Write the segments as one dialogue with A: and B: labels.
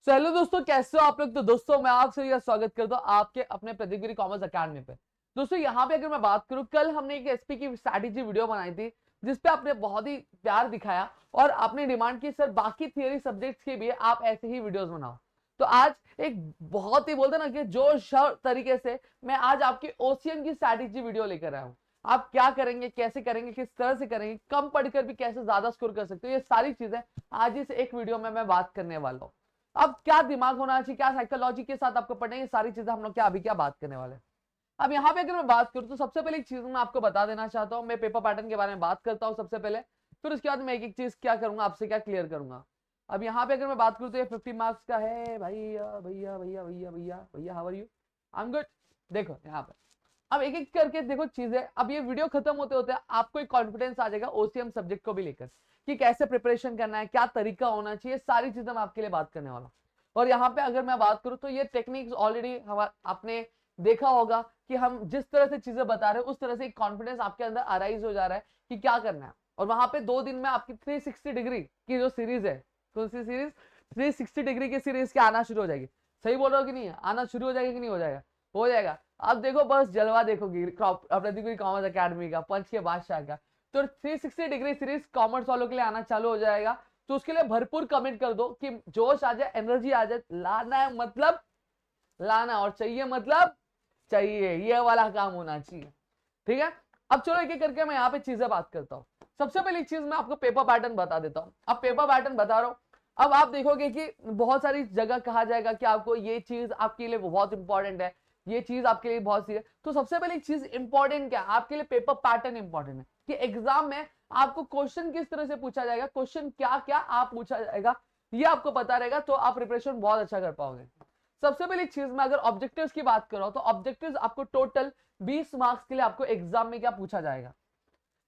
A: Hello दोस्तों, कैसे हो आप लोग। तो दोस्तों मैं आप सभी का स्वागत करता हूँ आपके अपने प्रदीप गिरी कॉमर्स अकेडमी पे। दोस्तों यहाँ पे अगर मैं बात करूँ, कल हमने एक एसपी की स्ट्रैटेजी वीडियो बनाई थी जिसपे आपने बहुत ही प्यार दिखाया और आपने डिमांड की सर बाकी थियरी सब्जेक्ट्स के भी आप ऐसे ही वीडियोस बनाओ। तो आज एक बहुत ही बोलते ना कि जोश तरीके से मैं आज आपकी ओसीएम की स्ट्रैटेजी वीडियो लेकर आया हूँ। आप क्या करेंगे, कैसे करेंगे, किस तरह से करेंगे, कम पढ़कर भी कैसे ज्यादा स्कोर कर सकते हो, ये सारी चीजें आज इस एक वीडियो में मैं बात करने वाला हूँ। अब क्या दिमाग होना चाहिए, क्या साइकोलॉजी के साथ आपको पढ़ना है, ये सारी चीजें हम लोग क्या अभी क्या बात करने वाले हैं। अब यहाँ पे अगर मैं बात करूँ तो सबसे पहले एक चीज मैं आपको बता देना चाहता हूँ। मैं पेपर पैटर्न के बारे में बात करता हूँ सबसे पहले, फिर उसके बाद मैं एक एक चीज क्या करूंगा, आपसे क्या क्लियर करूंगा। अब यहाँ पे अगर मैं बात करूँ तो ये 50 मार्क्स का है। भैया भैया भैया भैया भैया भैया, how are you? I am good. देखो यहाँ पे अब एक एक करके देखो चीजें। अब ये वीडियो खत्म होते होते आपको एक कॉन्फिडेंस आ जाएगा ओसीएम सब्जेक्ट को भी लेकर कि कैसे प्रिपरेशन करना है, क्या तरीका होना चाहिए, सारी चीजें मैं आपके लिए बात करने वाला हूँ। और यहाँ पे अगर मैं बात करूँ तो ये टेक्निक्स ऑलरेडी हम आपने देखा होगा कि हम जिस तरह से चीजें बता रहे हैं उस तरह से एक कॉन्फिडेंस आपके अंदर अराइज हो जा रहा है कि क्या करना है। और वहां पे 2 दिन में आपकी 360 डिग्री की जो सीरीज है, कौन सी सीरीज, 360 डिग्री की सीरीज की आना शुरू हो जाएगी। सही बोल रहा हो कि नहीं? आना शुरू हो जाएगा कि नहीं हो जाएगा? हो जाएगा। अब देखो बस जलवा देखोगी प्रदीप कॉमर्स अकेडमी का, पंच के बादशाह का। तो 360 डिग्री सीरीज कॉमर्स वालों के लिए आना चालू हो जाएगा। तो उसके लिए भरपूर कमेंट कर दो कि जोश आ जाए, एनर्जी आ जाए, लाना है मतलब लाना, और चाहिए मतलब चाहिए, ये वाला काम होना चाहिए। ठीक है, अब चलो एक एक करके मैं यहाँ पे चीजें बात करता हूँ। सबसे पहली चीज मैं आपको पेपर पैटर्न बता देता हूँ। अब पेपर पैटर्न बता रहा हूँ। अब आप देखोगे कि बहुत सारी जगह कहा जाएगा कि आपको ये चीज आपके लिए बहुत इंपॉर्टेंट है, ये चीज आपके लिए बहुत सी है। तो सबसे पहली चीज इंपॉर्टेंट क्या है आपके लिए, पेपर पैटर्न इंपॉर्टेंट है कि एग्जाम में आपको क्वेश्चन किस तरह से पूछा जाएगा, क्वेश्चन क्या क्या आप पूछा जाएगा, ये आपको पता रहेगा तो आप प्रिपरेशन बहुत अच्छा कर पाओगे। सबसे पहली चीज में अगर ऑब्जेक्टिव्स की बात करो तो ऑब्जेक्टिव्स आपको टोटल 20 मार्क्स के लिए आपको एग्जाम में क्या पूछा जाएगा।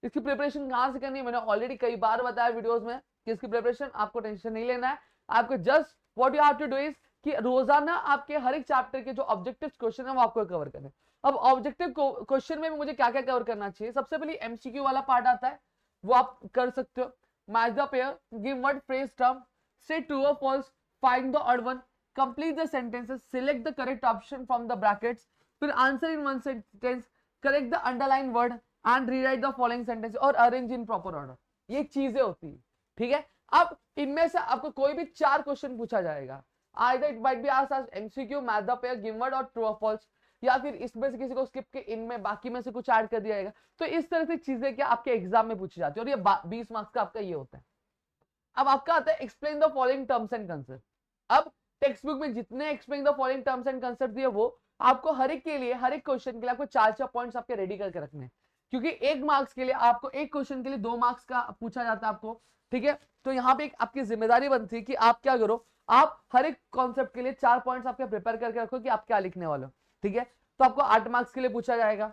A: इसकी प्रिपरेशन कहां से करनी है मैंने ऑलरेडी कई बार बताया वीडियोस में कि इसकी प्रिपरेशन आपको टेंशन नहीं लेना है। आपको just what you have to do is कि रोजाना आपके हर एक चैप्टर के जो ऑब्जेक्टिव क्वेश्चन है वो आपको कवर करने। अब ऑब्जेक्टिव क्वेश्चन में भी मुझे क्या क्या कवर करना चाहिए, सबसे पहले एमसीक्यू वाला पार्ट आता है, वो आप कर सकते हो। Match the pair, give word phrase term, say true और false, find the odd one, complete the sentences, select the correct option from the brackets, फिर answer in one sentence, correct the underlined word and rewrite the following sentence और arrange in proper order। ये चीजें होती है। ठीक है, अब इनमें से आपको कोई भी 4 क्वेश्चन पूछा जाएगा। either it might be asked as MCQ, match the pair, given word और true or false, या फिर इसमें से किसी को स्किप के इनमें बाकी में से कुछ ऐड कर दिया जाएगा। तो इस तरह से चीजें क्या आपके एग्जाम में पूछी जाती है और ये 20 मार्क्स का आपका ये होता है। अब आपका आता है explain the following terms and concept. अब टेक्स्ट बुक में जितने explain the following terms and concept दिए वो आपको हर एक के लिए, हर एक क्वेश्चन के लिए आपको 4 पॉइंट्स आपके रेडी करके रखने हैं, क्योंकि 1 मार्क्स के लिए आपको एक क्वेश्चन के लिए 2 मार्क्स का पूछा जाता है आपको। ठीक है, तो यहाँ पे एक आपकी जिम्मेदारी बनती है कि आप क्या करो, आप हर एक कॉन्सेप्ट के लिए 4 पॉइंट्स आपके प्रिपेयर करके रखो कि आप क्या लिखने वाले हो। ठीक है, तो आपको 8 मार्क्स के लिए पूछा जाएगा।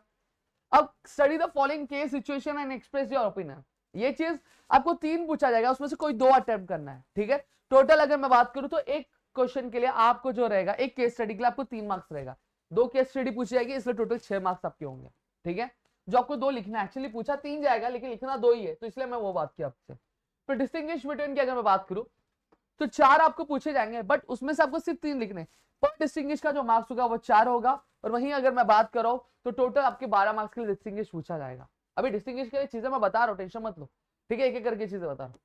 A: अब study the following case situation and express your opinion, ये चीज आपको 3 पूछा जाएगा, उसमें से कोई 2 अटेम्प्ट करना है। ठीक है, टोटल अगर मैं बात करूं तो एक क्वेश्चन के लिए आपको जो रहेगा, एक केस स्टडी के लिए आपको 3 मार्क्स रहेगा, 2 केस स्टडी पूछी जाएगी, इसलिए टोटल 6 मार्क्स आपके होंगे। ठीक है, जो आपको 2 लिखना है, एक्चुअली पूछा 3 जाएगा लेकिन लिखना 2 ही है, तो इसलिए मैं वो बात की आपसे। फिर डिस्टिंग्विश बिटवीन की अगर मैं बात करूं तो 4 आपको पूछे जाएंगे, बट उसमें से आपको सिर्फ 3 लिखने। पर डिस्टिंग्विश का जो मार्क्स होगा वो 4 होगा, और वहीं अगर मैं बात करूं तो टोटल आपके 12 मार्क्स के लिए डिस्टिंग्विश पूछा जाएगा। अभी डिस्टिंग्विश के लिए चीजें मैं बता रहा हूं, टेंशन मत लो। ठीक है, एक एक करके चीजें बता रहा हूं।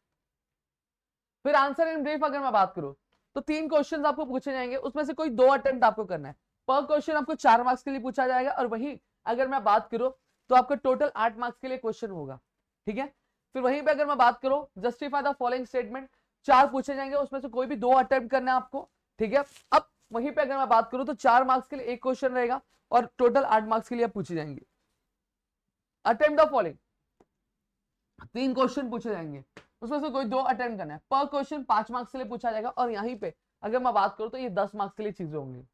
A: फिर आंसर इन ब्रीफ अगर मैं बात करूं तो 3 क्वेश्चन आपको पूछे जाएंगे, उसमें से कोई 2 अटेम्प्ट आपको करना है। पर क्वेश्चन आपको 4 मार्क्स के लिए पूछा जाएगा, और वहीं अगर मैं बात करूं तो आपको टोटल 8 मार्क्स के लिए क्वेश्चन होगा। ठीक है, फिर वहीं पे अगर मैं बात करूं जस्टिफाई द फॉलोइंग स्टेटमेंट, 4 पूछे जाएंगे, उसमें से कोई भी 2 अटेम्प्ट करना है आपको। ठीक है, अब वहीं पे अगर मैं बात करूं तो 4 मार्क्स के लिए एक क्वेश्चन रहेगा और टोटल 8 मार्क्स के लिए पूछे जाएंगे। अटेम्प्ट द फॉलोइंग, 3 क्वेश्चन पूछे जाएंगे, उसमें से कोई 2 अटेम्प्ट करना है। पर क्वेश्चन 5 मार्क्स के लिए पूछा जाएगा, और यहीं पे अगर मैं बात करूं तो ये 10 मार्क्स के लिए चीजें होंगी।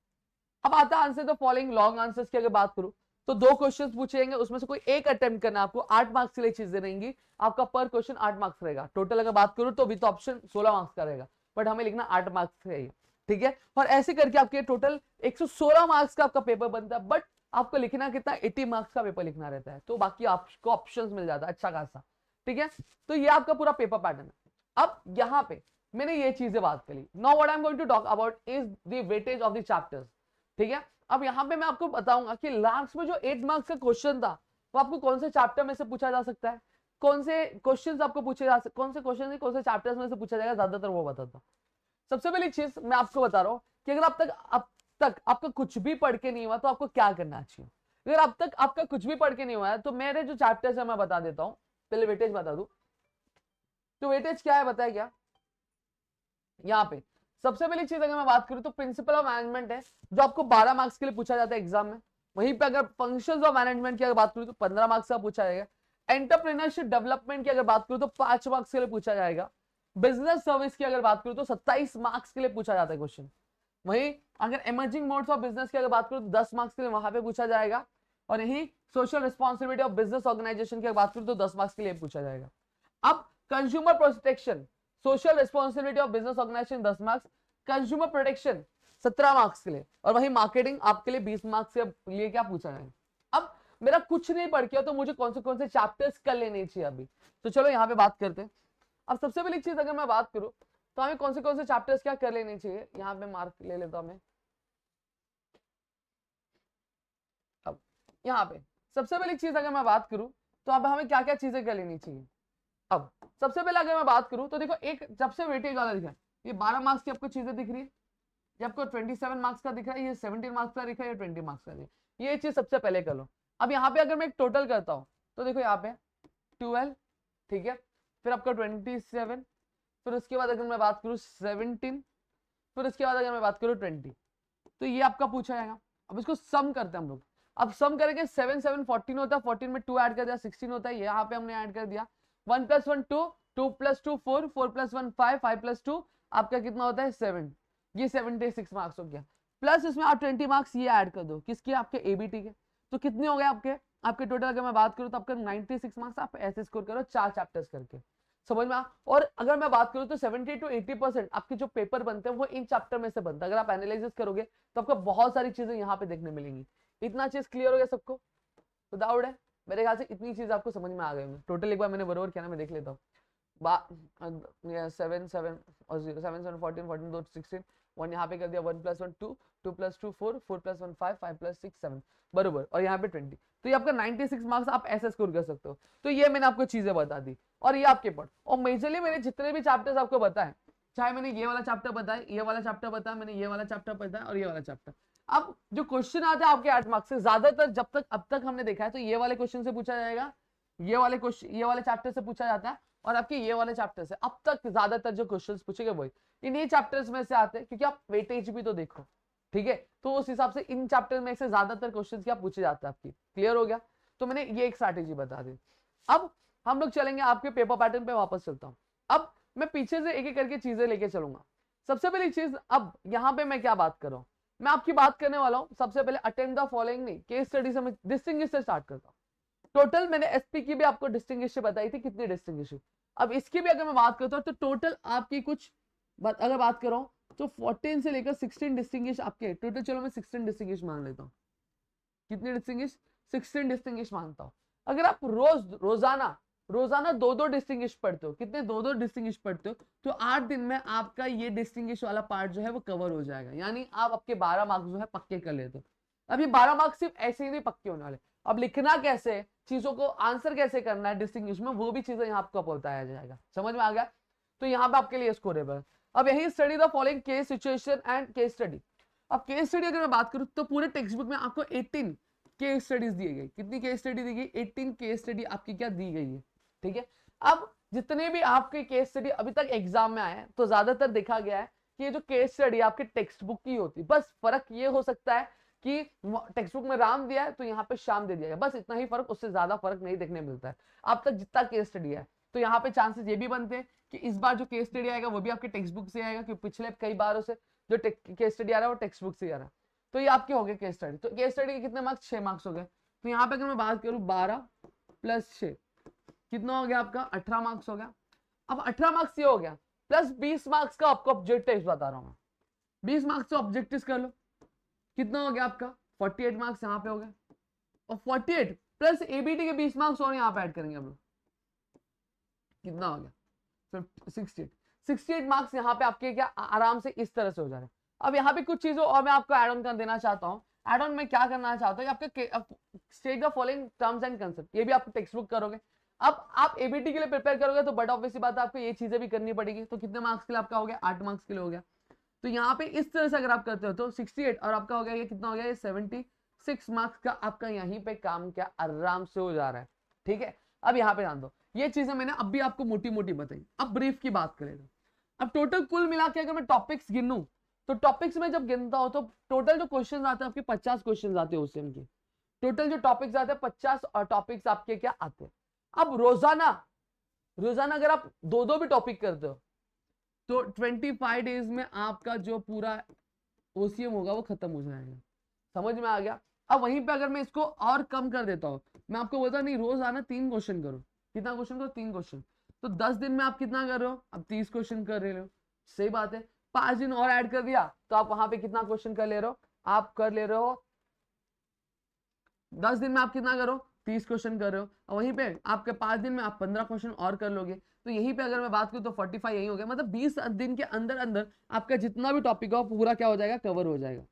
A: अब आता है answer the following long answers की अगर बात करूं तो 2 क्वेश्चंस पूछे जाएंगे, उसमें से कोई एक अटेम्प्ट करना है आपको, 8 मार्क्स के लिए चीजें रहेंगी। आपका पर क्वेश्चन 8 मार्क्स रहेगा। टोटल अगर बात करूं तो विद ऑप्शन 16 मार्क्स का रहेगा, बट हमें लिखना 8 मार्क्स है। ठीक है, और ऐसे करके आपके टोटल 116 मार्क्स का आपका पेपर बनता है, बट आपको लिखना कितना, 80 मार्क्स का पेपर लिखना रहता है, तो बाकी आपको ऑप्शंस मिल जाता है अच्छा खासा। ठीक है, तो ये आपका पूरा पेपर पैटर्न है। अब यहाँ पे मैंने ये चीजें बात करी। Now what I am going to talk about is the weightage of the chapters. ठीक है, अब यहाँ पे मैं आपको बताऊंगा कि लास्ट में जो 8 मार्क्स का क्वेश्चन था वो आपको कौन से चैप्टर में से पूछा जा सकता है, कौन से क्वेश्चंस आपको पूछे जा सकते, कौन से क्वेश्चन कौन से चैप्टर्स में से पूछा जाएगा, ज्यादातर वो बताता। सबसे पहली चीज मैं आपको बता रहा हूँ कि अगर अब तक आपका कुछ भी पढ़ के नहीं हुआ तो आपको क्या करना चाहिए। अगर अब तक आपका कुछ भी पढ़ के नहीं हुआ है तो मेरे जो चैप्टर्स है मैं बता देता हूँ। पहले वेटेज बता दूं, तो वेटेज क्या है बताया क्या यहाँ पे। सबसे पहली चीज अगर मैं बात करूं तो प्रिंसिपल ऑफ मैनेजमेंट है, जो आपको 12 मार्क्स के लिए पूछा जाता है एग्जाम में। वहीं पे अगर फंक्शंस ऑफ मैनेजमेंट की अगर बात करूं तो 15 मार्क्स का पूछा जाएगा। एंटरप्रेन्योरशिप डेवलपमेंट की अगर बात करूं तो 5 मार्क्स के लिए पूछा जाएगा। बिजनेस सर्विस की अगर बात करूं तो 27 मार्क्स के लिए पूछा जाता है क्वेश्चन। वहीं अगर इमर्जिंग मोड्स ऑफ बिजनेस की अगर बात करूं तो 10 मार्क्स के लिए वहां पे पूछा जाएगा। और यही social responsibility of business organisation की अगर बात करूं तो 10 मार्क्स के लिए पूछा जाएगा। अब consumer protection, social responsibility of business organisation 10 marks, consumer protection 17 marks के लिए, और वही मार्केटिंग आपके लिए 20 मार्क्स के लिए क्या पूछा जाएगा। अब मेरा कुछ नहीं पढ़ के तो मुझे कौन से चैप्टर्स कर लेने चाहिए अभी, तो चलो यहाँ पे बात करते हैं। अब सबसे पहली चीज अगर मैं बात करूं तो हमें कौन से चैप्टर्स क्या कर लेने चाहिए, यहाँ पे मार्क ले लेता हूं मैं। अब यहाँ पे सबसे पहली चीज अगर मैं बात करूं तो अब हमें क्या क्या चीजें कर लेनी चाहिए। अब सबसे पहले अगर मैं बात करूं तो देखो, एक जब से वेटेज वाला दिखा है, ये 12 मार्क्स की आपको चीजें दिख रही है, ये आपको 27 मार्क्स का दिख रहा है, ये 17 मार्क्स का दिख रहा है, ये 20 मार्क्स का दिख रहा है। ये चीज सबसे पहले कर लो। अब यहाँ पे अगर मैं एक टोटल करता हूँ तो देखो यहाँ पे 12, ठीक है, फिर आपका 27, फिर उसके बाद अगर मैं बात करूँ 17, फिर उसके बाद अगर मैं बात करूँ 20, तो ये आपका पूछा जाएगा। अब इसको सम करते हैं हम लोग। अब सम करेंगे 7 7 14 होता है, 14 में 2 ऐड कर दिया 16 होता है, यहाँ पे हमने ऐड कर दिया 1 + 1 2, 2 + 2 4, 4 + 1 5, 5 + 2 आपका कितना होता है 7, ये 76 मार्क्स हो गया। प्लस इसमें आप 20 मार्क्स ये ऐड कर दो किसके, आपके एबीटी के, तो कितने हो गए आपके आपके टोटल अगर मैं बात करूँ तो आपका 96 मार्क्स आप ऐसे स्कोर करो 4 चैप्टर्स करके, समझ में आ। और अगर मैं बात करूं तो 70 to 80% आपके जो पेपर बनते हैं वो इन चैप्टर में से बनता है। अगर आप एनालिसिस करोगे तो आपको बहुत सारी चीजें यहाँ पे देखने मिलेंगी। इतना चीज क्लियर हो गया सबको, तो डाउट है मेरे ख्याल से इतनी चीज आपको समझ में आ गई। टोटल एक बार मैंने बरोबर किया ना, मैं देख लेता हूँ। 7 7 और 0 7 7 14 14 2 16 1 यहाँ पे कर दिया 1 + 1 2, 2 + 2 4, 4 + 1 5, 5 + 6 7 बरोबर, और यहाँ पे 20, तो ये आपका 96 मार्क्स आप ऐसे स्कोर कर सकते हो। तो ये मैंने आपको चीजें बता दी, और ये आपके पढ़, और मेजरली मैंने जितने भी चैप्टर्स आपको बताए, चाहे मैंने ये वाला चैप्टर बताया, ये वाला चैप्टर बताया, मैंने ये वाला चैप्टर बताया और ये वाला चैप्टर। अब जो क्वेश्चन आता है आपके 8 मार्क्स से, ज्यादातर जब तक अब तक हमने देखा है तो ये वाले क्वेश्चन से पूछा जाएगा, ये वाले क्वेश्चन ये वाले चैप्टर से पूछा जाता है, और आपके ये वाले चैप्टर से अब तक ज्यादातर जो क्वेश्चंस पूछेंगे वही इन्हीं चैप्टर्स में से आते हैं, क्योंकि आप वेटेज भी तो देखो, ठीक है, तो उस हिसाब से इन चैप्टर में से ज्यादातर क्वेश्चंस क्या पूछे जाते हैं आपकी। क्लियर हो गया, तो मैंने ये एक स्ट्रैटेजी बता दी। अब हम लोग चलेंगे आपके पेपर पैटर्न पे, वापस चलता हूँ। अब मैं पीछे से एक एक करके चीजें लेके चलूंगा। सबसे पहली चीज, अब यहाँ पे मैं क्या बात कर रहा हूँ, मैं आपकी बात करने वाला हूँ सबसे पहले अटेम्प्ट द फॉलोइंग नहीं, केस स्टडी से मैं डिस्टिंग्विश से स्टार्ट करता हूँ। टोटल मैंने एसपी की भी आपको डिस्टिंग्विश बताई थी, कितनी डिस्टिंग्विश। अब इसकी भी अगर मैं बात करता हूँ तो टोटल आपकी कुछ अगर बात कर रहा हूँ तो 14 से लेकर 16 डिस्टिंग्विश आपके टोटल, चलो मैं 16 डिस्टिंग्विश मान लेता हूँ। कितनी डिस्टिंग्विश, 16 डिस्टिंग्विश मानता हूँ। अगर आप रोजाना 2-2 डिस्टिंग्विश पढ़ते हो, कितने 2-2 डिस्टिंग्विश पढ़ते हो, तो 8 दिन में आपका ये डिस्टिंग्विश वाला पार्ट जो है वो कवर हो जाएगा, यानी आप आपके 12 मार्क्स जो है पक्के कर लेते हो। अभी 12 मार्क्स सिर्फ ऐसे ही नहीं पक्के होने वाले, अब लिखना कैसे, चीजों को आंसर कैसे करना है डिस्टिंग्विश में, वो भी चीजें यहाँ आपको बताया जाएगा। समझ में आ गया, तो यहाँ पे आपके लिए स्कोरेबल। अब यही study the following case situation and case study. अब केस स्टडी अगर मैं बात करूं तो पूरे टेक्स्ट बुक में आपको 18 केस स्टडीज दी गई। कितनी केस स्टडी दी गई, 18 केस स्टडी आपकी क्या दी गई है, ठीक है। अब जितने भी आपके केस स्टडी अभी तक एग्जाम में आए हैं तो ज्यादातर देखा गया है कि ये जो केस स्टडी आपके टेक्स्ट बुक की होती है, बस फर्क ये हो सकता है कि टेक्स्ट बुक में राम दिया है तो यहाँ पे शाम दे दिया है, बस इतना ही फर्क, उससे ज्यादा फर्क नहीं देखने मिलता है अब तक जितना केस स्टडी है। तो यहाँ पे चांसेस ये भी बनते हैं कि इस बार जो केस स्टडी आएगा वो भी आपके टेक्स्ट बुक से आएगा, क्योंकि पिछले कई बारों से जो केस स्टडी आ रहा है वो टेक्स्ट बुक से आ रहा है। तो ये आपके हो गए केस स्टडी। तो केस स्टडी के कितने मार्क्स, 6 मार्क्स हो गए। तो यहाँ पे अगर मैं बात करूँ 12 + 6 कितना हो गया आपका, 18 मार्क्स हो गया। अब 18 मार्क्स ये हो गया, प्लस 20 मार्क्स का आपको ऑब्जेक्टिव बता रहा हूँ मैं, 20 मार्क्स से ऑब्जेक्टिव कर लो, कितना हो गया आपका 48 मार्क्स यहाँ पे हो गए, और 48 प्लस एबीटी के 20 मार्क्स और यहाँ पे ऐड करेंगे हम लोग, कितना हो गया 68 68 मार्क्स यहाँ पे आपके क्या आराम से इस तरह से हो जा रहे हैं। अब यहाँ पे कुछ चीजों और मैं आपको एड ऑन कर देना चाहता हूँ। एड ऑन में क्या करना चाहता हूँ, आपके state the following terms and concept, ये भी आप टेक्स्ट बुक करोगे। अब आप एबीटी के लिए प्रिपेयर करोगे तो बट ऑब्वियसली बात है आपको ये चीजें भी करनी पड़ेगी। तो कितने मार्क्स के लिए आपका हो गया, 8 मार्क्स के लिए हो गया। तो यहाँ पे इस तरह से अगर आप करते हो तो 68 और आपका हो गया ये कितना हो गया, ये 76 मार्क्स का आपका यहीं पे काम क्या आराम से हो जा रहा है। ठीक है, अब यहाँ पे ध्यान दो, ये चीजें मैंने अभी आपको मोटी मोटी बताई। अब ब्रीफ की बात करें तो अब टोटल कुल मिला के अगर मैं टॉपिक्स गिनूं तो टॉपिक्स में जब गिनता हूं तो टोटल जो क्वेश्चन आते हैं आपके 50 क्वेश्चन आते हैं उस सेम के। टोटल जो टॉपिक्स आते हैं 50 और टॉपिक्स आपके क्या आते हैं। अब रोजाना अगर आप दो दो भी टॉपिक करते हो तो 25 डेज में आपका जो पूरा ओसीएम होगा वो खत्म हो जाएगा। समझ में आ गया। अब वहीं पे अगर मैं इसको और कम कर देता हूं, मैं आपको बोलता नहीं रोज आना 3 क्वेश्चन करो। कितना क्वेश्चन करो, 3 क्वेश्चन। तो 10 दिन में आप कितना कर रहे हो, अब 30 क्वेश्चन कर रहे हो। सही बात है, 5 दिन और ऐड कर दिया तो आप वहां पे कितना क्वेश्चन कर ले रहे हो, आप कर ले रहे हो 10 दिन में आप कितना करो, 30 क्वेश्चन कर रहे हो। और वहीं पे आपके 5 दिन में आप 15 क्वेश्चन और कर लोगे। तो यहीं पे अगर मैं बात करूं तो 45 यही हो गया। मतलब 20 दिन के अंदर अंदर आपका जितना भी टॉपिक हो पूरा क्या हो जाएगा, कवर हो जाएगा।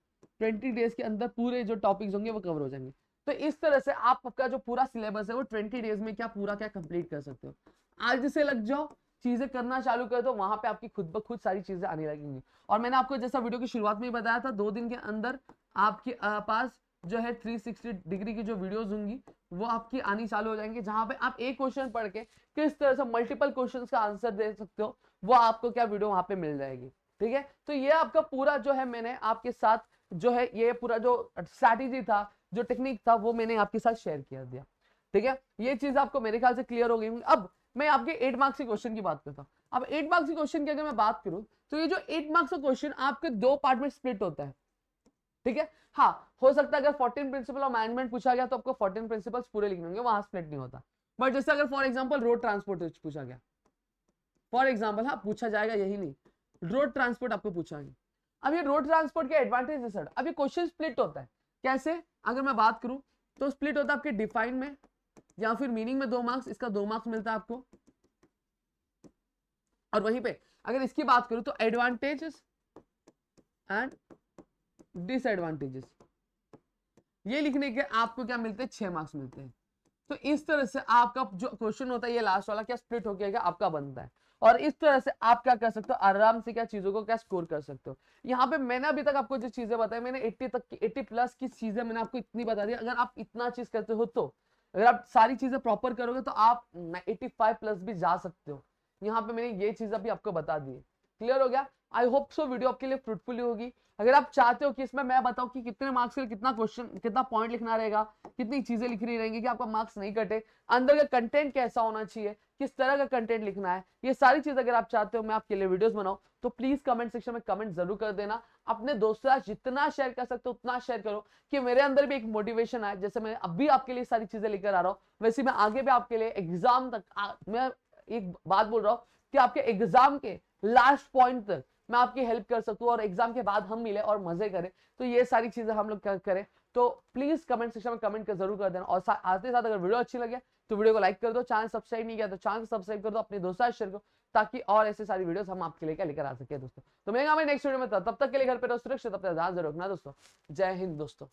A: 20 डेज के अंदर पूरे जो टॉपिक्स होंगे वो कवर हो जाएंगे। तो इस तरह से आपका जो पूरा सिलेबस है वो 20 डेज में क्या पूरा क्या कंप्लीट कर सकते हो। आज से लग जाओ, चीजें करना चालू कर दो, वहां पे आपकी खुद ब खुद सारी चीजें आने लगेंगी। और मैंने आपको जैसा वीडियो की शुरुआत में ही बताया था, 2 दिन के अंदर आपके पास जो है 360 डिग्री की जो वीडियोस होंगी वो आपकी आनी चालू हो जाएंगे, जहां पे आप एक क्वेश्चन पढ़ के किस तरह से मल्टीपल क्वेश्चंस का आंसर दे सकते हो वो आपको क्या वीडियो वहां पे मिल जाएगी। ठीक है, तो ये आपका पूरा जो है मैंने आपके साथ जो है ये पूरा जो स्ट्रैटेजी था, जो टेक्निक था वो मैंने आपके साथ शेयर किया दिया। ठीक है, ये चीज आपको मेरे ख्याल से क्लियर हो गई होंगी। अब मैं आपके 8 मार्क्स के क्वेश्चन की बात करता हूँ। अब 8 मार्क्स के क्वेश्चन की अगर मैं बात करूं तो ये जो 8 मार्क्स का क्वेश्चन आपके 2 पार्ट में स्प्लिट होता है। ठीक है, हाँ हो सकता है अगर 14 प्रिंसिपल ऑफ मैनेजमेंट पूछा गया तो आपको 14 प्रिंसिपल्स पूरे लिखने होंगे, वहां स्प्लिट नहीं होता। बट जैसे अगर फॉर एग्जांपल रोड ट्रांसपोर्ट पूछा गया, फॉर एग्जांपल, हाँ पूछा जाएगा यही नहीं, रोड ट्रांसपोर्ट आपको पूछा गया। अब ये रोड ट्रांसपोर्ट के एडवांटेज है सर, अब ये क्वेश्चन स्प्लिट होता है कैसे, अगर मैं बात करूं तो स्प्लिट होता है आपके डिफाइन में या फिर मीनिंग में 2 मार्क्स, इसका 2 मार्क्स मिलता है आपको। और वहीं पे अगर इसकी बात करूं तो एडवांटेजेस एंड डिसएडवांटेजेस, ये लिखने के आपको क्या मिलते हैं, 6 मार्क्स मिलते हैं। तो इस तरह से आपका जो क्वेश्चन होता है ये लास्ट वाला क्या स्प्लिट होकर आपका बनता है। और इस तरह से आप क्या कर सकते हो, आराम से क्या चीजों को क्या स्कोर कर सकते हो। यहाँ पे मैंने अभी तक आपको जो चीजें बताई, मैंने 80 तक की 80 प्लस की चीजें मैंने आपको इतनी बता दी। अगर आप इतना चीज करते हो तो अगर आप सारी चीजें प्रॉपर करोगे तो आप 85 प्लस भी जा सकते हो। यहाँ पे मैंने ये चीज अभी आपको बता दी है। क्लियर हो गया। आई होप सो वीडियो आपके लिए फ्रूटफुल होगी। अगर आप चाहते हो कि इसमें मैं बताऊं कि कितने मार्क्स के लिए कितना क्वेश्चन कितना पॉइंट लिखना रहेगा, कितनी चीजें लिखनी रहेंगी कि आपका मार्क्स नहीं कटे, अंदर का कंटेंट कैसा होना चाहिए, किस तरह का कंटेंट लिखना है, ये सारी चीज अगर आप चाहते हो मैं आपके लिए वीडियोस बनाऊं तो प्लीज कमेंट सेक्शन में कमेंट जरूर कर देना। अपने दोस्तों के साथ जितना शेयर कर सकते हो उतना शेयर करो कि मेरे अंदर भी एक मोटिवेशन आए। जैसे मैं अभी आपके लिए सारी चीजें लेकर आ रहा हूँ वैसे मैं आगे भी आपके लिए एग्जाम तक मैं एक बात बोल रहा हूँ कि आपके एग्जाम के लास्ट पॉइंट तक मैं आपकी हेल्प कर सकूं और एग्जाम के बाद हम मिले और मजे करें। तो ये सारी चीजें हम लोग करें तो प्लीज कमेंट सेक्शन में कमेंट कर जरूर कर देना। और आते साथ अगर वीडियो अच्छी लगे तो वीडियो को लाइक कर दो, चैनल सब्सक्राइब नहीं किया तो चैनल सब्सक्राइब कर दो, अपने दोस्तों शेयर करो ताकि और ऐसे सारी वीडियोस हम आपके लिए लेकर आ सके दोस्तों। तो मिलेंगे हमें नेक्स्ट वीडियो में, तब तक के लिए घर पे रहो सुरक्षित, अपना ध्यान जरूर रखना दोस्तों। जय हिंद दोस्तों।